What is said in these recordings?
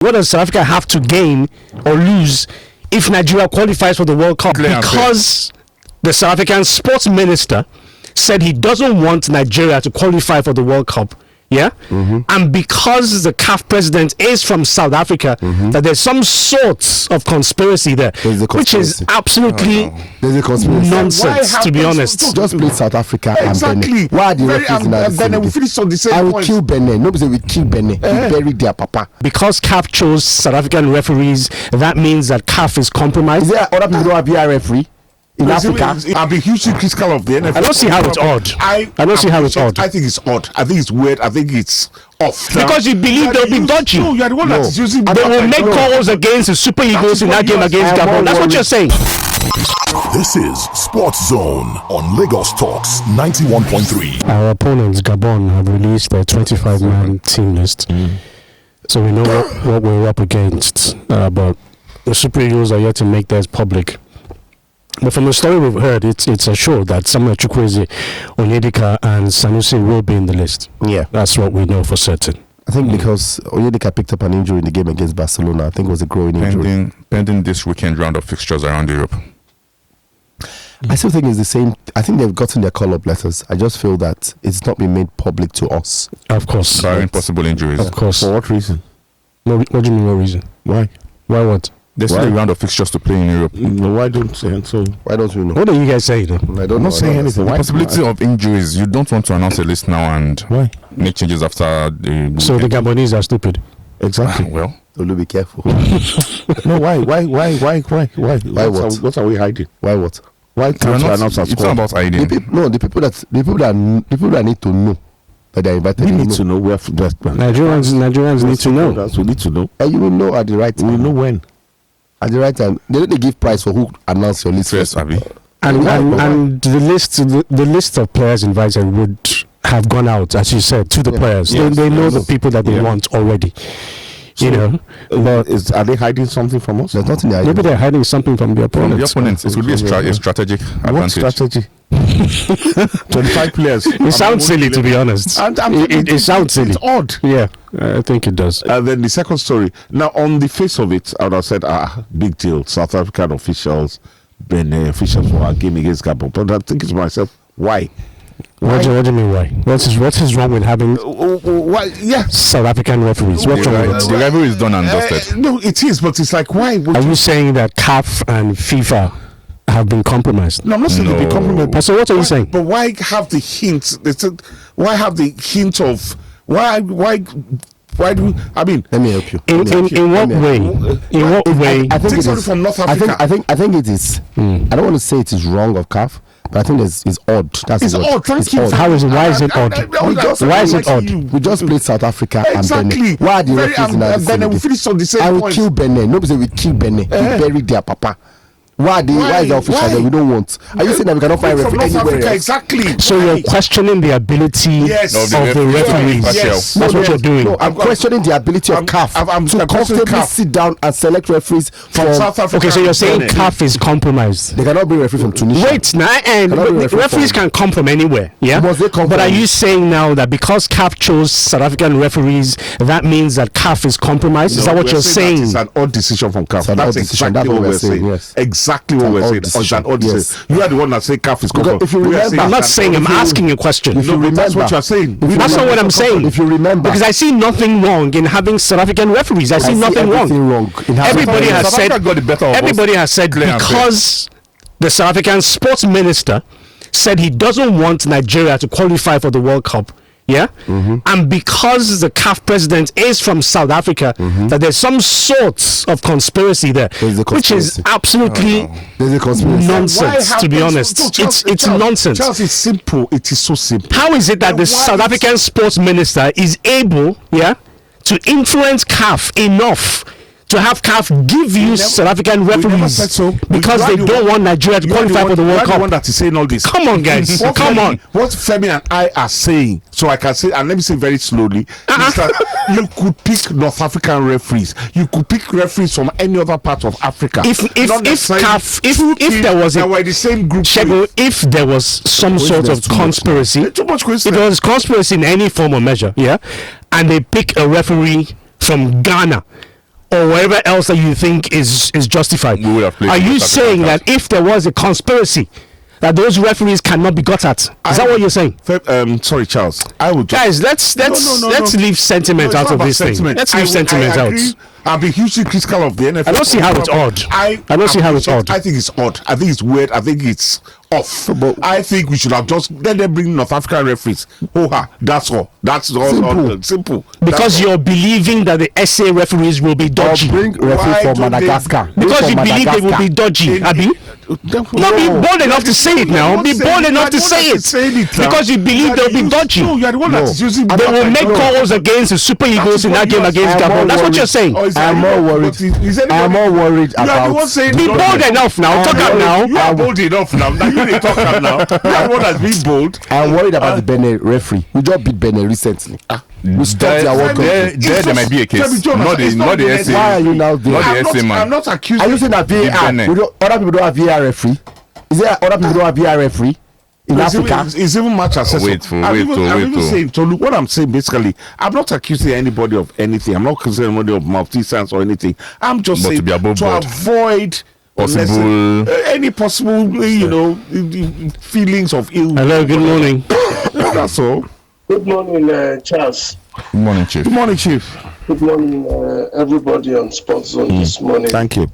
What does South Africa have to gain or lose if Nigeria qualifies for the World Cup? Because the South African sports minister said he doesn't want Nigeria to qualify for the World Cup. Yeah, and because the CAF president is from South Africa, that there's some sorts of conspiracy there, which is absolutely nonsense. To be honest, just play South Africa and Benin. Why are the referees in that? Benin will finish on the same point. I will kill Benin. Nobody say we kill Benin. We bury their papa. Because CAF chose South African referees, that means that CAF is compromised. Is there other people who don't have VR referee? In Africa, I've been hugely critical of the NFL. I don't see how it's odd. I don't see how it's odd. I think it's odd. I think it's weird. I think it's off. Because you believe they'll be dodgy. No, you are the one that is using. They will make calls against the Super Eagles in that game against Gabon. That's what you're saying. This is Sports Zone on Lagos Talks 91.3. Our opponents, Gabon, have released their 25-man team list. So we know what we're up against. But the Super Eagles are yet to make theirs public. But from the story we've heard, it's assured that Samuel Chukwueze, Onyedika and Sanusi will be in the list. Yeah. That's what we know for certain. I think because Onyedika picked up an injury in the game against Barcelona. I think it was a growing injury. Pending this weekend round of fixtures around Europe. I still think it's the same. I think they've gotten their call-up letters. I just feel that it's not been made public to us. Of course. Barring possible injuries. Of course. For what reason? What do you mean, what reason? Why? Why what? There's still a round of fixtures to play in Europe. No, why don't say so? Why don't we know? What are you guys saying? I don't know. Saying anything. The possibility of injuries. You don't want to announce a list now and make changes after the. So the Gabonese are stupid. Exactly. Well, Olu, be careful. No, why? What are we hiding? Why what? Why can't we announce our it's squad? not about hiding. The people that need to know that they are invited. We need to know where that Nigerians need to know. We need to know. And you will know at the right time. We know when. At the right time. They give prize for who announce your list first. Abi. And the list of players invited would have gone out, as you said, to the players. Yes, they know the people that they want already. So, you know, but are they hiding something from us? There's nothing there. Maybe they're hiding something from the opponents. It would be a strategic advantage. What strategy? 25 players. It sounds silly, to be honest. It sounds silly. It's odd. Yeah, I think it does. And then the second story. Now, on the face of it, I would have said, big deal. South African officials, Benin officials for our game against Gabon. But I'm thinking to myself, why? What do you mean, why? What is wrong with having South African referees? What's wrong with it? The rivalry is done and dusted. No, it is, but it's like, why? Are you saying that CAF and FIFA have been compromised? No, I'm not saying they've been compromised. So what are you saying? But why have the hint? Why have the hint of why do I mean? Let me help you. In what way? In what way? I think it is from North Africa. I think it is. I don't want to say it is wrong of CAF, but I think it's odd. It's odd. Thank you. How is it? Why is it odd? Why is it odd? We just played South Africa and Benin. Exactly. Why are the referees in that? Benin will finish on the same I will point. kill Benin. Nobody say we kill Benin. We bury their papa. Why is the official that we don't want? Are you saying that we cannot find referee anywhere else? Exactly. So you're questioning the ability of the referees. Yes. That's what you're doing. No, I'm questioning the ability of CAF to comfortably sit down and select referees from South Africa. Okay, so you're saying CAF is compromised. They cannot bring referee from Tunisia. Wait, referees can come from anywhere. Yeah. Must they come but from? are you saying now that because CAF chose South African referees, that means that CAF is compromised? Is that what you're saying? It's an odd decision from CAF. That's exactly what we're saying. Yes. Exactly what we're saying. Yes. You are the one that say CAF is compromised. If you remember, I'm not saying. I'm asking a question. That's what you're saying. That's not what I'm saying. If you remember, because I see nothing wrong in having South African referees. I see nothing wrong. Everybody has said because the South African sports minister said he doesn't want Nigeria to qualify for the World Cup. Yeah, and because the CAF president is from South Africa, that there's some sorts of conspiracy there, which is absolutely nonsense. To be honest, it's nonsense. Charles, it's simple. It is so simple. How is it that the South African sports minister is able, to influence CAF enough to have CAF give you South African referees because they don't want Nigeria to qualify for the World Cup? You are the one that is saying all this. Come on, guys. Come on. What Femi and I are saying, so I can say, and let me say very slowly, is that you could pick North African referees. You could pick referees from any other part of Africa. If there was the same group, if there was some sort of conspiracy, too much if there was conspiracy in any form or measure, and they pick a referee from Ghana, or whatever else that you think is justified. Are you saying that if there was a conspiracy, that those referees cannot be got at? Is that what you're saying? Sorry, Charles. I would guys. Let's leave sentiment out of this thing. Let's leave sentiment out. I'll be hugely critical of the NFL. I don't see how it's odd. I don't see how it's odd. I think it's odd. I think it's weird. I think it's off. But I think we should have just let them bring North African referees. That's all. That's all. Simple. Because you're believing that the SA referees will be dodgy. Bring referees from Madagascar. Because you believe they will be dodgy, Abi. Not be bold enough to say it now. Be bold enough to say it. Because you believe they'll be dodgy. No, you are the one that is using. They will make calls against the Super Eagles in that game against Gabon. That's what you're saying. I'm more worried. I'm more worried about. Be bold enough now. Talk out now. You are bold enough now. Now you talk out now. You are the one that's being bold. I'm worried about the Benin referee. We just beat Benin recently. We stopped their work. There might be a case. Not the SA. Why are you now there? Not the SA man. I'm not accusing. Are you saying that VAR? Other people don't have VAR referee? Is there other people don't have VAR referee in Africa? It's even match assessment. I'm even saying, so look, what I'm saying basically, I'm not accusing anybody of anything. I'm not accusing anybody of malfeasance or anything. I'm just saying to avoid any possible, feelings of ill. Hello, good morning. That's all. Good morning, Charles. Good morning, Chief. Good morning, Chief. Good morning, everybody on Sports Zone this morning. Thank you.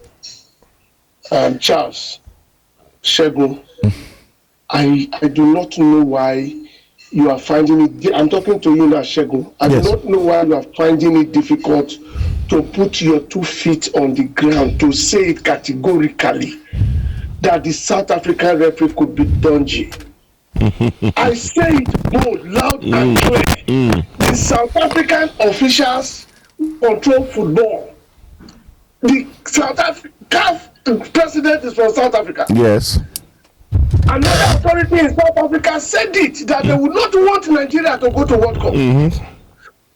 Charles, Shegun, I do not know why you are finding it. I'm talking to you now, Shegun. I do not know why you are finding it difficult to put your 2 feet on the ground to say it categorically that the South African referee could be dodgy. I say it bold, loud and clear. The South African officials control football. The South CAF president is from South Africa. Yes. Another authority in South Africa said it, that they would not want Nigeria to go to World Cup.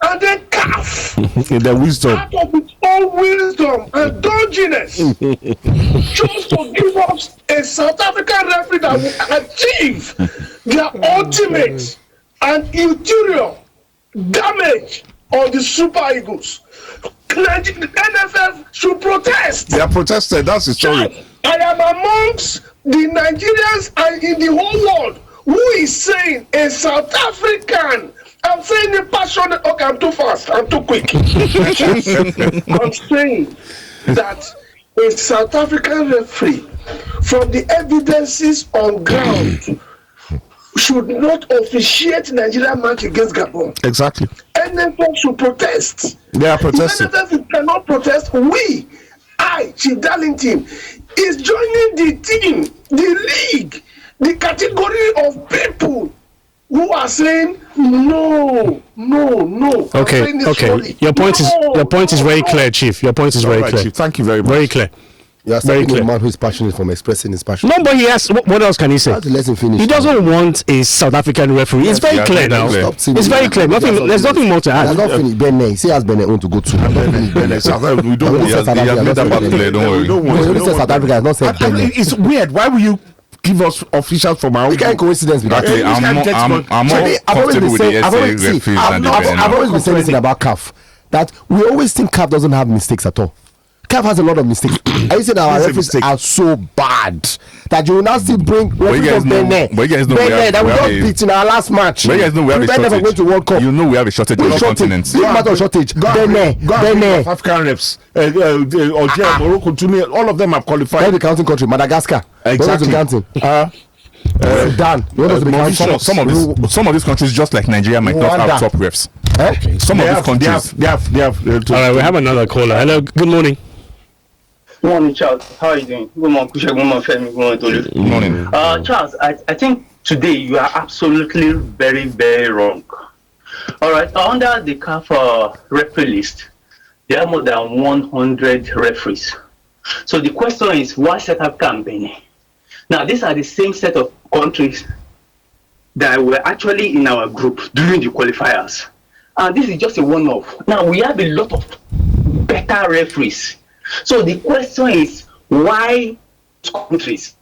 And then CAF, in their wisdom, out of its own wisdom and dodginess, chose to give us a South African referee that will achieve their ultimate and ulterior damage on the Super Eagles. The NFL should protest. They are protested. That's the story. I am amongst the Nigerians and in the whole world who is saying a South African. I'm saying it passionate. Okay, I'm too fast. I'm too quick. I'm saying that a South African referee, from the evidences on ground, should not officiate Nigeria match against Gabon. Exactly. NFL should protest. They are protesting. If NFL cannot protest, Chief Darlington, is joining the team, the league, the category of people who are saying no. Okay. Your point is very clear, Chief. Your point is very clear. Chief. Thank you very much. Very clear. You are speaking to a man who is passionate from expressing his passion. No, but he has. What else can he say? Let him finish. He doesn't want a South African referee. It's very clear now. It's very clear. There's nothing more to add. Not finished. Benin. Say has Benin own to go to. We don't want South Africa. Don't worry. No, South Africa has not said Benin. It's weird. Why will you give us officials from our own? You can't coincidence with that. Actually, I'm more comfortable with the SA referees than the Benin. I've always been saying this about CAF, that we always think CAF doesn't have mistakes at all. CAF has a lot of mistakes. Are you saying that our referees are so bad that you will now still bring referees from Benin? Benin that we just beat in our last match. But you guys know we have a shortage. To World Cup. You know we have a shortage in the continent. It's not a matter of shortage. Benin. African reps, Algeria, Morocco, Tunisia, all of them have qualified. Where the counting country? Madagascar. Exactly. Sudan. Some of these countries, just like Nigeria, might not have top refs. Some of these countries. They have. All right, we have another caller. Hello, good morning. Good morning, Charles. How are you doing? Good morning, Kusha. Good morning, Femi. Good morning, Tolu. Good morning. Charles, I think today you are absolutely very, very wrong. All right, under the CAF referee list, there are more than 100 referees. So the question is, why South Africa and Benin? Now, these are the same set of countries that were actually in our group during the qualifiers. And this is just a one-off. Now, we have a lot of better referees. So the question is, why countries?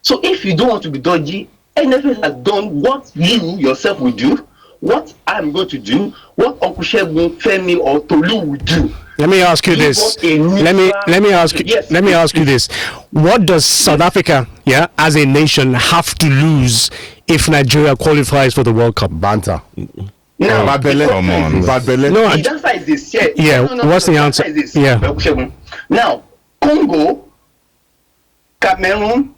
So if you don't want to be dodgy, NFL has done what you yourself will do, what I'm going to do, what Uncle Shegun, Femi, or Tolu will do. Let me ask you this. Let me ask you this. What does South Africa, as a nation, have to lose if Nigeria qualifies for the World Cup? Banter. No, bad belly. Come on. Bad belly. No, the answer is this. What's the answer? Yeah. Now, Congo, Cameroon,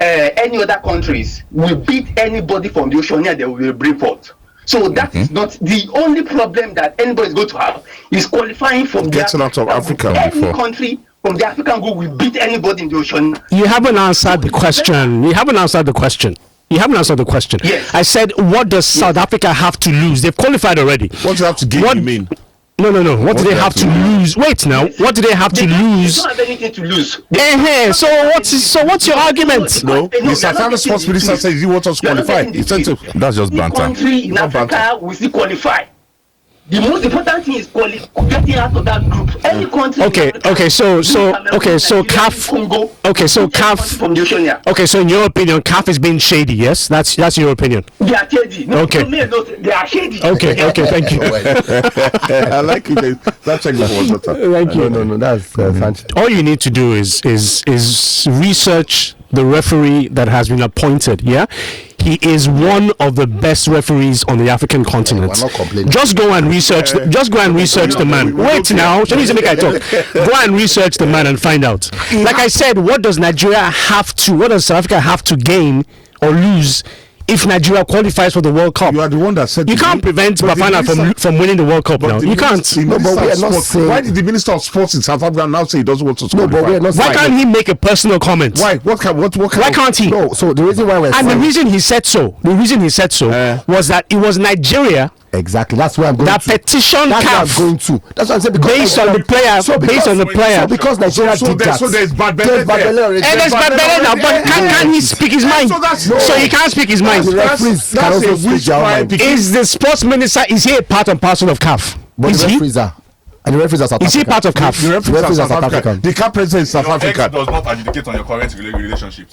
any other countries will beat anybody from the Oceania they will bring forth. So that is not the only problem that anybody is going to have is qualifying from getting out of Africa. Any country from the African group will beat anybody in the Oceania. You haven't answered the question. Yes. I said, what does South Africa have to lose? They've qualified already. What do they have to gain? You mean? No. What do they have to lose? Wait now. What do they have to lose? They don't have anything to lose. So what's your argument? No, the South African sports minister says he wants us to qualify. That's just banter. Country in Africa will still qualify. The most important thing is getting out of that group. Any country. So CAF. From the Oceania. Okay, so in your opinion, CAF is being shady. Yes, that's your opinion. They are shady. No, okay. They are shady. Okay, thank you. I like it. That's check the water. Thank you. No, that's all you need to do is research the referee that has been appointed. He is one of the best referees on the African continent. Just go and research. Just go and research the man. Wait now. Show me make I talk. Go and research the man and find out. Like I said, what does Nigeria have to? What does South Africa have to gain or lose if Nigeria qualifies for the World Cup? You are the one that said you can't prevent Bafana from winning the World Cup now. You can't. No, but we are not saying. Why did the Minister of Sports in South Africa now say he doesn't want to qualify? No, but we are not saying. Why can't he make a personal comment? Why? Why can't he? No. So the reason why we're and the reason he said so was that it was Nigeria. Exactly. That's where I'm going. That to. petition That's where I'm going to. That's what I'm saying. Based on the player. So because Nigeria did that. So there's bad belly. And there's bad belly now. But can he speak his mind? So he can't speak his mind. Is the sports minister? Is he a part and parcel of CAF? Is he? And the referees are South African. Is he part of CAF? The referees are South African. The CAF president is South African. Does not adjudicate on your current relationships.